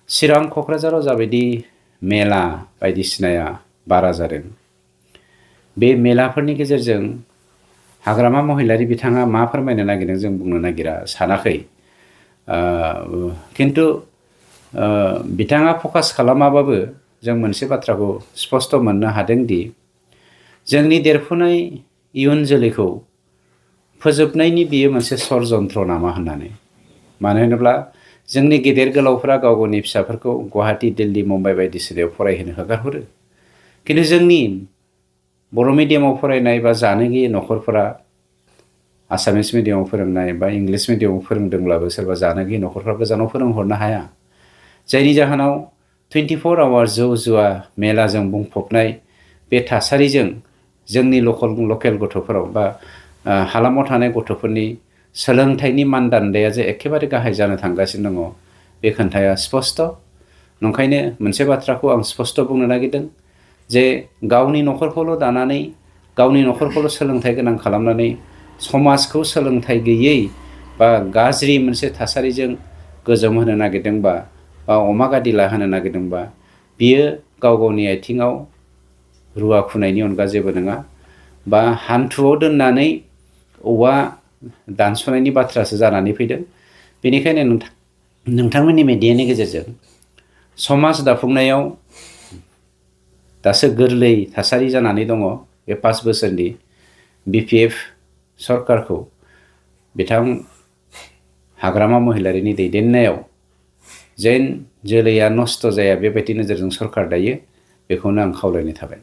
चिरां क'क्राझाराव जाबायदि मेला बायदिसिनाया बारा जादों बे मेलाफोरनि गेजेरजों हाग्रामा महिलारि बिथाङा मा फोरमायनो नागिरदों जों बुंनो नागिरा सानाखै किन्तु बिथाङा फकास खालामाबाबो जों मोनसे बाथ्राखौ स्पष्ट मोननो हादोंदि जोंनि देरफुनाय इयुन जोलैखौ फोजोबनायनि बियो मोनसे षड़यन्त्र नामा होननानै मानो होनोब्ला जोंनि गेदेर गोलावफोरा गाव गावनि फिसाफोरखौ गुवाहाटी दिल्ली मुम्बाइ बायदिसिनायाव फरायहोनो हगारहरो किन्तु जोंनि बर' मिडियामाव फरायनाय बा जानो गैयै न'खरफोरा आसामिस मिडियामाव फोरोंनाय बा इंलिस मिडियामाव फोरोंदोंब्लाबो सोरबा जानो गैयै न'खरफ्रा गोजानाव फोरोंहरनो हाया जायनि जाहोनाव 24 आवार जौ जुवा मेलाजों बुंफबनाय बे थासारिजों जोंनि लकेल गथ'फोराव बा हालामाव थानाय गथ'फोरनि सोलोंथाइनि मानदान्दाया जे एखेबारे गाहाय जानो थांगासिनो दङ बे खोन्थाया स्पष्ट नंखायनो मोनसे बाथ्राखौ आं स्पष्ट बुंनो नागिरदों जे गावनि न'खरखौल' दानानै गावनि न'खरखौल' सोलोंथाइ गोनां खालामनानै समाजखौ सोलोंथाइ गैयै बा गाज्रि मोनसे थासारिजों गोजोमहोनो नागिरदोंबा बा अमा गादिला होनो नागिरदोंबा बियो गाव गावनि आथिङाव रुवा खुनायनि अनगा जेबो नङा बा हान्थुआव दोननानै औवा दानस'नायनि बाथ्रासो जानानै फैदों बेनिखायनो नोंथांमोननि मेडियानि गेजेरजों समाज दाफुंनायाव दासो गोरलै थासारि जानानै दङ बे 5 बोसोरनि BPF सरकारखौ बिथां हाग्रामा महिलारिनि दैदेननायाव जेन जोलैया नस्थ' जाया बेबायदि नोजोरजों सरकार दायो बेखौनो आं खावलायनाय थाबाय।